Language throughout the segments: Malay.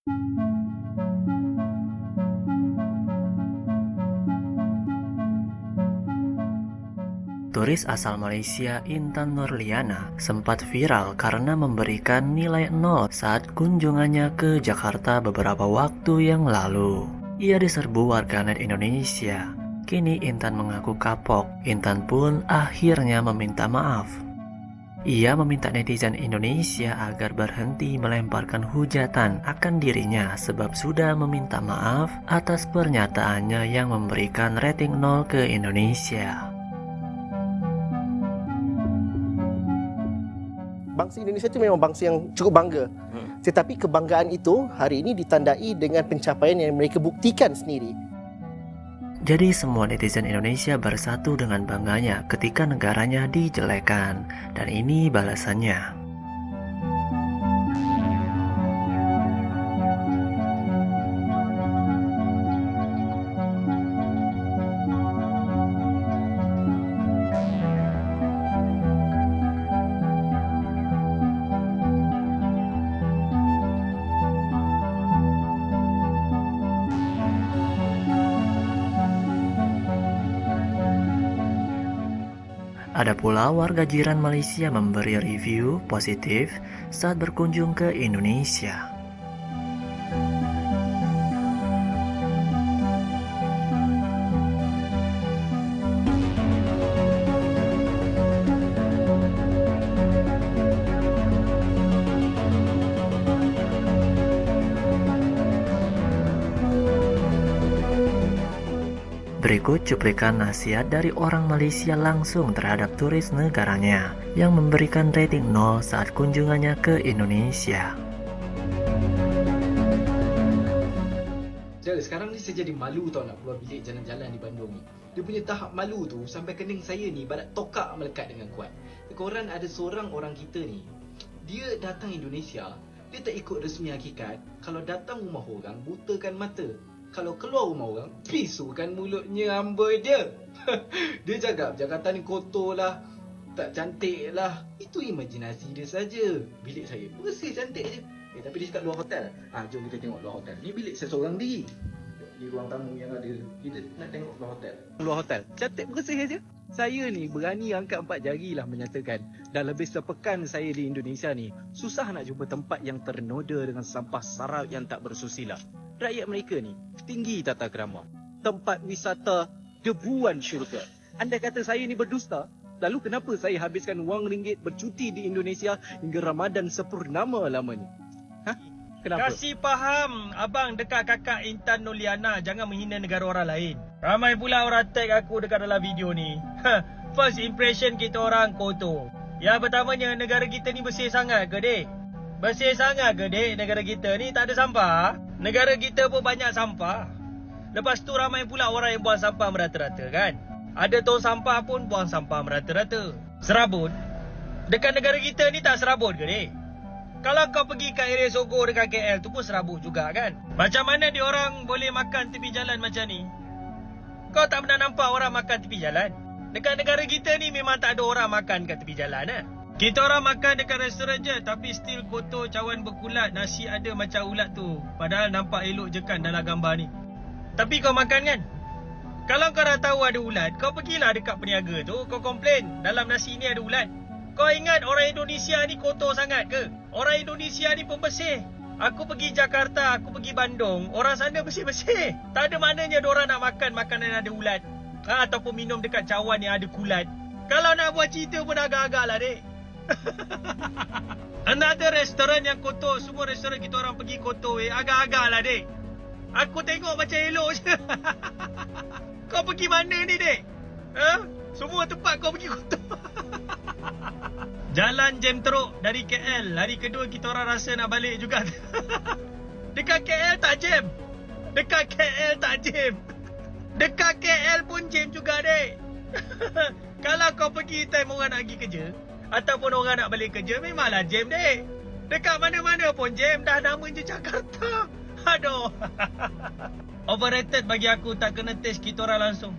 Turis asal Malaysia Intan Nurliana sempat viral karena memberikan nilai 0 saat kunjungannya ke Jakarta beberapa waktu yang lalu. Ia diserbu warganet Indonesia. Kini Intan mengaku kapok. Intan pun akhirnya meminta maaf. Ia meminta netizen Indonesia agar berhenti melemparkan hujatan akan dirinya sebab sudah meminta maaf atas pernyataannya yang memberikan rating 0 ke Indonesia. Bangsa Indonesia itu memang bangsa yang cukup bangga. Tetapi kebanggaan itu hari ini ditandai dengan pencapaian yang mereka buktikan sendiri. Jadi semua netizen Indonesia bersatu dengan bangganya ketika negaranya dijelekan. Dan ini balasannya. Ada pula warga jiran Malaysia memberi review positif saat berkunjung ke Indonesia. Berikut cuplikan nasihat dari orang Malaysia langsung terhadap turis negaranya yang memberikan rating 0 saat kunjungannya ke Indonesia. Sekarang ni saya jadi malu tau nak keluar bilik jalan-jalan di Bandung ni. Dia punya tahap malu tu sampai kening saya ni barat tokak melekat dengan kuat. Korang ada seorang orang kita ni, dia datang Indonesia, dia tak ikut resmi hakikat. Kalau datang rumah orang, butakan mata. Kalau keluar rumah orang, pisukan mulutnya amboi dia. Dia cakap Jakarta ni kotor lah, tak cantik lah. Itu imajinasi dia saja. Bilik saya bersih cantik je. Tapi dia cakap luar hotel. Jom kita tengok luar hotel. Ni bilik saya seorang diri. Di ruang tamu yang ada. Kita nak tengok luar hotel. Luar hotel, cantik bersih je. Saya ni berani angkat 4 jari lah menyatakan. Dah lebih sepekan saya di Indonesia ni, susah nak jumpa tempat yang ternoda dengan sampah sarap yang tak bersusila. Rakyat mereka ni tinggi tata krama. Tempat wisata debuan syurga. Anda kata saya ni berdusta? Lalu kenapa saya habiskan wang ringgit bercuti di Indonesia hingga Ramadan sepurnama lamanya? Kenapa? Kasih faham abang dekat kakak Intan Nurliana, jangan menghina negara orang lain. Ramai pula orang tag aku dekat dalam video ni. First impression kita orang kotor. Yang pertamanya, negara kita ni bersih sangat ke dek? Bersih sangat ke dek negara kita ni tak ada sampah? Negara kita pun banyak sampah. Lepas tu ramai pula orang yang buang sampah merata-rata kan? Ada tong sampah pun buang sampah merata-rata. Serabut? Dekat negara kita ni tak serabut ke dek? Kalau kau pergi kat area Sogo dekat KL tu pun serabut juga kan? Macam mana diorang boleh makan tepi jalan macam ni? Kau tak pernah nampak orang makan tepi jalan? Dekat negara kita ni memang tak ada orang makan kat tepi jalan Kita orang makan dekat restoran je, tapi still kotor, cawan berkulat, nasi ada macam ulat tu. Padahal nampak elok je kan dalam gambar ni. Tapi kau makan kan? Kalau kau dah tahu ada ulat, kau pergilah dekat peniaga tu, kau komplain dalam nasi ni ada ulat. Kau ingat orang Indonesia ni kotor sangat ke? Orang Indonesia ni pembersih. Aku pergi Jakarta, aku pergi Bandung, orang sana bersih-bersih. Tak ada maknanya diorang nak makan makanan yang ada ulat. Ataupun minum dekat cawan yang ada kulat. Kalau nak buat cerita pun agak-agak lah dek. Another restoran yang kotor. Semua restoran kita orang pergi kotor agak-agak lah dek. Aku tengok macam elok je. Kau pergi mana ni dek? Semua tempat kau pergi kotor. Jalan jam teruk dari KL. Hari kedua kita orang rasa nak balik juga. Dekat KL tak jam. Dekat KL tak jam. Dekat KL pun jam juga dek. Kalau kau pergi time orang nak pergi kerja ataupun orang nak balik kerja, memanglah jam dek. Dekat mana-mana pun jam. Dah nama je Jakarta. Aduh. Overrated bagi aku, tak kena taste kita orang langsung.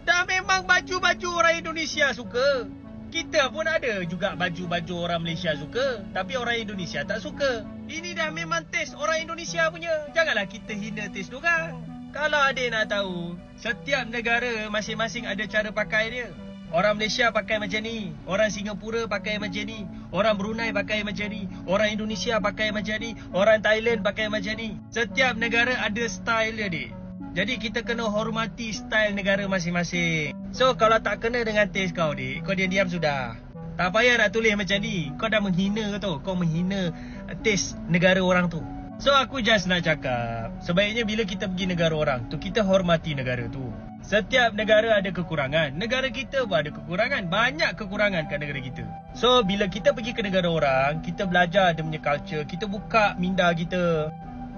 Dah memang baju-baju orang Indonesia suka. Kita pun ada juga baju-baju orang Malaysia suka, tapi orang Indonesia tak suka. Ini dah memang test orang Indonesia punya. Janganlah kita hina test diorang. Kalau adik nak tahu, setiap negara masing-masing ada cara pakai dia. Orang Malaysia pakai macam ni, orang Singapura pakai macam ni, orang Brunei pakai macam ni, orang Indonesia pakai macam ni, orang Thailand pakai macam ni. Setiap negara ada style dia, dik. Jadi kita kena hormati style negara masing-masing. So kalau tak kena dengan taste kau, dik, kau diam-diam sudah. Tak payah nak tulis macam ni. Kau dah menghina tu. Kau menghina taste negara orang tu. So aku just nak cakap, sebaiknya bila kita pergi negara orang tu, kita hormati negara tu. Setiap negara ada kekurangan. Negara kita pun ada kekurangan. Banyak kekurangan kat negara kita. So bila kita pergi ke negara orang, kita belajar dia punya culture. Kita buka minda kita.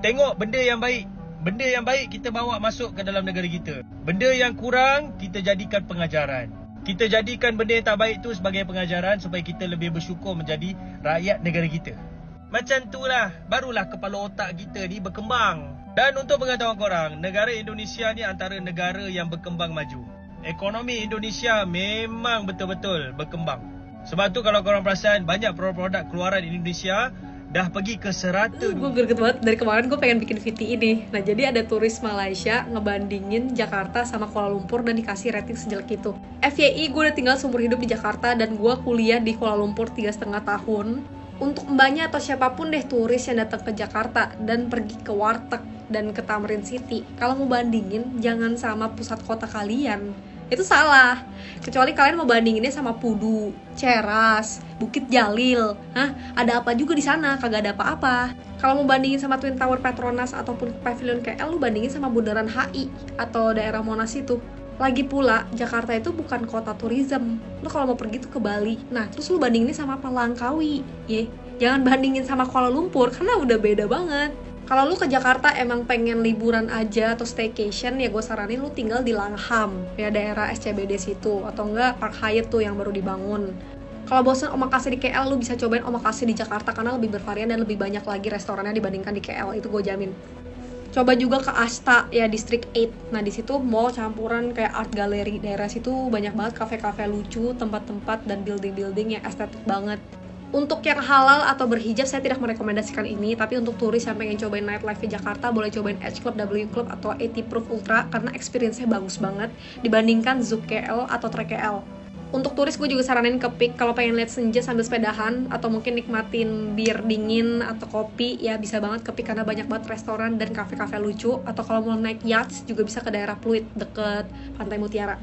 Tengok benda yang baik. Benda yang baik kita bawa masuk ke dalam negara kita. Benda yang kurang kita jadikan pengajaran. Kita jadikan benda yang tak baik tu sebagai pengajaran supaya kita lebih bersyukur menjadi rakyat negara kita. Macam itulah, barulah kepala otak kita ni berkembang. Dan untuk pengetahuan korang, negara Indonesia ni antara negara yang berkembang maju. Ekonomi Indonesia memang betul-betul berkembang. Sebab tu kalau korang perasan, banyak produk-produk keluaran Indonesia dah pergi ke serata. Gue greget banget, dari kemarin gue pengen bikin VT ini. Nah jadi ada turis Malaysia ngebandingin Jakarta sama Kuala Lumpur dan dikasih rating sejelek itu. FYI gue udah tinggal seumur hidup di Jakarta dan gue kuliah di Kuala Lumpur 3,5 tahun. Untuk mbaknya atau siapapun deh turis yang datang ke Jakarta dan pergi ke Warteg dan ke Tamrin City, kalau mau bandingin jangan sama pusat kota kalian. Itu salah. Kecuali kalian mau bandinginnya sama Pudu, Ceras, Bukit Jalil. Ada apa juga di sana? Kagak ada apa-apa. Kalau mau bandingin sama Twin Tower Petronas ataupun Pavilion KL, lu bandingin sama Bundaran HI atau daerah Monas itu. Lagi pula, Jakarta itu bukan kota tourism. Lu kalau mau pergi tuh ke Bali. Nah, terus lu bandinginnya sama apa? Langkawi. Jangan bandingin sama Kuala Lumpur karena udah beda banget. Kalau lu ke Jakarta emang pengen liburan aja atau staycation, ya gue saranin lu tinggal di Langham, ya daerah SCBD situ, atau enggak Park Hyatt tuh yang baru dibangun. Kalau bosan omakase di KL, lu bisa cobain omakase di Jakarta karena lebih bervarian dan lebih banyak lagi restorannya dibandingkan di KL, itu gue jamin. Coba juga ke Asta, ya District 8. Nah di situ mall campuran kayak art gallery, daerah situ banyak banget kafe-kafe lucu, tempat-tempat dan building-building yang estetik banget. Untuk yang halal atau berhijab saya tidak merekomendasikan ini, tapi untuk turis yang pengen cobain nightlife di Jakarta boleh cobain H Club, W Club atau 80 Proof Ultra karena experience-nya bagus banget dibandingkan Zouk KL atau Trek KL. Untuk turis gue juga saranin ke Peak kalau pengen lihat senja sambil sepedahan atau mungkin nikmatin bir dingin atau kopi, ya bisa banget ke Peak karena banyak banget restoran dan kafe-kafe lucu. Atau kalau mau naik yacht juga bisa ke daerah Pluit deket Pantai Mutiara.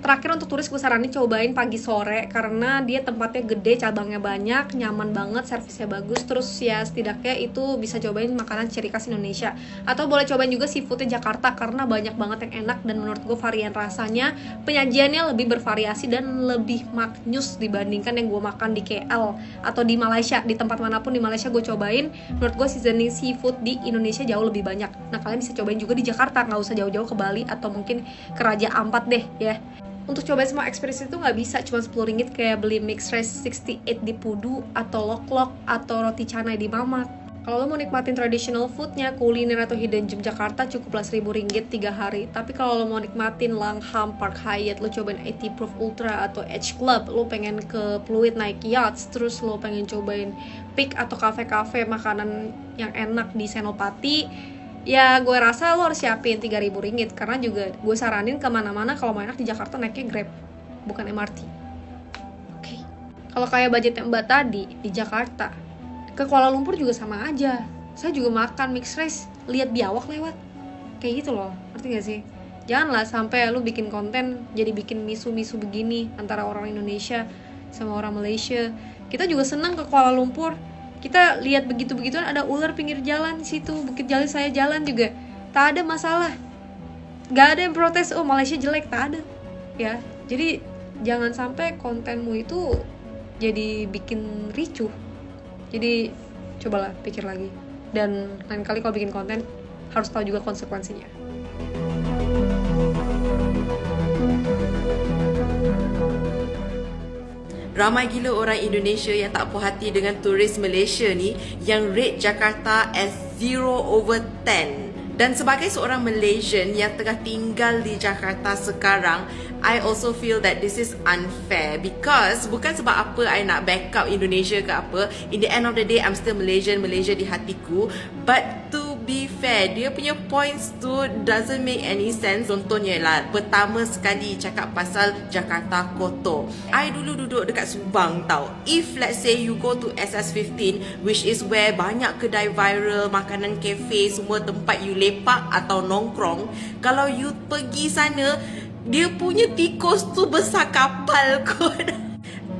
Terakhir untuk turis gue saranin cobain pagi sore karena dia tempatnya gede, cabangnya banyak, nyaman banget, servisnya bagus, terus ya setidaknya itu bisa cobain makanan ciri khas Indonesia. Atau boleh cobain juga seafoodnya Jakarta karena banyak banget yang enak dan menurut gue varian rasanya, penyajiannya lebih bervariasi dan lebih maknyus dibandingkan yang gue makan di KL atau di Malaysia. Di tempat manapun di Malaysia gue cobain, menurut gue seasoning seafood di Indonesia jauh lebih banyak. Nah kalian bisa cobain juga di Jakarta, nggak usah jauh-jauh ke Bali atau mungkin ke Raja Ampat deh ya. Untuk cobain semua experience itu nggak bisa cuma 10 ringgit kayak beli mixed rice 68 di Pudu atau lok-lok atau roti canai di Mamak. Kalau lo mau nikmatin traditional foodnya, kuliner atau hidden gem Jakarta cukuplah 1.000 ringgit 3 hari. Tapi kalau lo mau nikmatin Langham, Park Hyatt, lo cobain 80 Proof Ultra atau H Club, lo pengen ke Pluit naik yachts, terus lo pengen cobain Peak atau kafe-kafe makanan yang enak di Senopati, ya gue rasa lo harus siapin 3.000 ringgit karena juga gue saranin kemana-mana kalau mau enak di Jakarta naiknya Grab, bukan MRT. Oke. Kalau kayak budgetnya Mbak tadi di Jakarta, ke Kuala Lumpur juga sama aja. Saya juga makan mixed rice, lihat biawak lewat. Kayak gitu loh, ngerti gak sih? Janganlah sampai lu bikin konten jadi bikin misu-misu begini antara orang Indonesia sama orang Malaysia. Kita juga senang ke Kuala Lumpur. Kita lihat begitu-begituan ada ular pinggir jalan di situ, Bukit Jalil saya jalan juga. Tak ada masalah. Gak ada yang protes, oh Malaysia jelek, tak ada. Ya, jadi jangan sampai kontenmu itu jadi bikin ricuh. Jadi cobalah pikir lagi. Dan lain kali kalau bikin konten harus tahu juga konsekuensinya. Ramai gila orang Indonesia yang tak puas hati dengan turis Malaysia ni yang rate Jakarta as 0/10. Dan sebagai seorang Malaysian yang tengah tinggal di Jakarta sekarang, I also feel that this is unfair because bukan sebab apa I nak backup Indonesia ke apa. In the end of the day, I'm still Malaysian, Malaysia di hatiku. But to be fair, dia punya points tu doesn't make any sense. Contohnya lah, pertama sekali cakap pasal Jakarta kotor. I dulu duduk dekat Subang tau. If let's say you go to SS15, which is where banyak kedai viral, makanan cafe, semua tempat you lepak atau nongkrong, kalau you pergi sana, dia punya tikus tu besar kapal kot.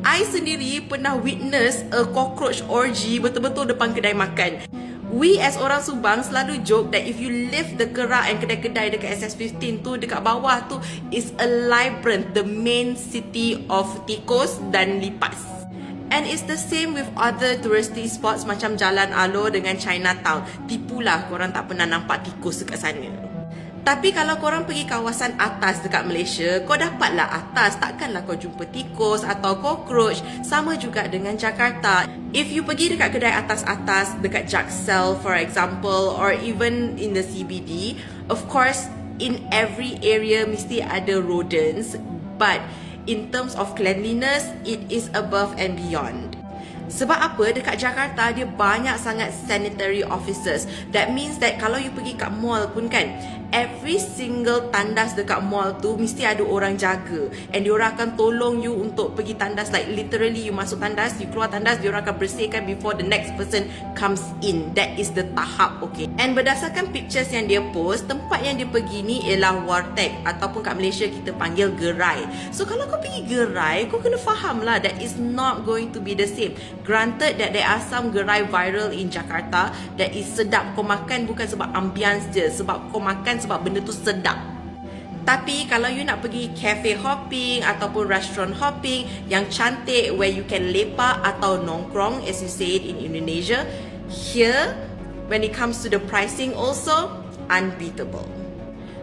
I sendiri pernah witness a cockroach orgy betul-betul depan kedai makan. We as orang Subang selalu joke that if you lift the kerak and kedai-kedai dekat SS15 tu, dekat bawah tu is a labyrinth, the main city of tikus dan lipas. And it's the same with other touristy spots macam Jalan Alor dengan Chinatown. Tipulah korang tak pernah nampak tikus dekat sana. Tapi kalau korang pergi kawasan atas dekat Malaysia, kau dapatlah atas, takkanlah kau jumpa tikus atau cockroach. Sama juga dengan Jakarta. If you pergi dekat kedai atas-atas, dekat Jaksel for example, or even in the CBD, of course, in every area mesti ada rodents. But in terms of cleanliness, it is above and beyond. Sebab apa? Dekat Jakarta, dia banyak sangat sanitary officers. That means that kalau you pergi kat mall pun kan, every single tandas dekat mall tu mesti ada orang jaga. And diorang akan tolong you untuk pergi tandas. Like literally you masuk tandas, you keluar tandas, diorang akan bersihkan before the next person comes in. That is the tahap, okay. And berdasarkan pictures yang dia post, tempat yang dia pergi ni ialah warteg, ataupun kat Malaysia kita panggil gerai. So kalau kau pergi gerai, kau kena faham lah that is not going to be the same. Granted that there are some gerai viral in Jakarta that is sedap. Kau makan bukan sebab ambience je, sebab kau makan sebab benda tu sedap. Tapi kalau you nak pergi cafe hopping ataupun restaurant hopping yang cantik where you can lepak atau nongkrong as you say it in Indonesia, here when it comes to the pricing also unbeatable.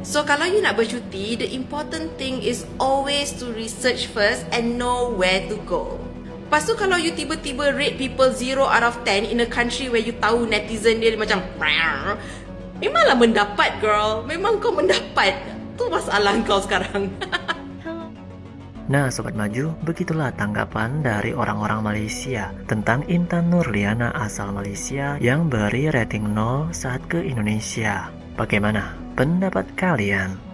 So kalau you nak bercuti, the important thing is always to research first and know where to go. Lepas tu kalau you tiba-tiba rate people 0 out of 10 in a country where you tahu netizen dia macam memanglah mendapat girl, memang kau mendapat. Tu masalah kau sekarang. Nah Sobat Maju, begitulah tanggapan dari orang-orang Malaysia tentang Intan Nurliana asal Malaysia yang beri rating 0 saat ke Indonesia. Bagaimana pendapat kalian?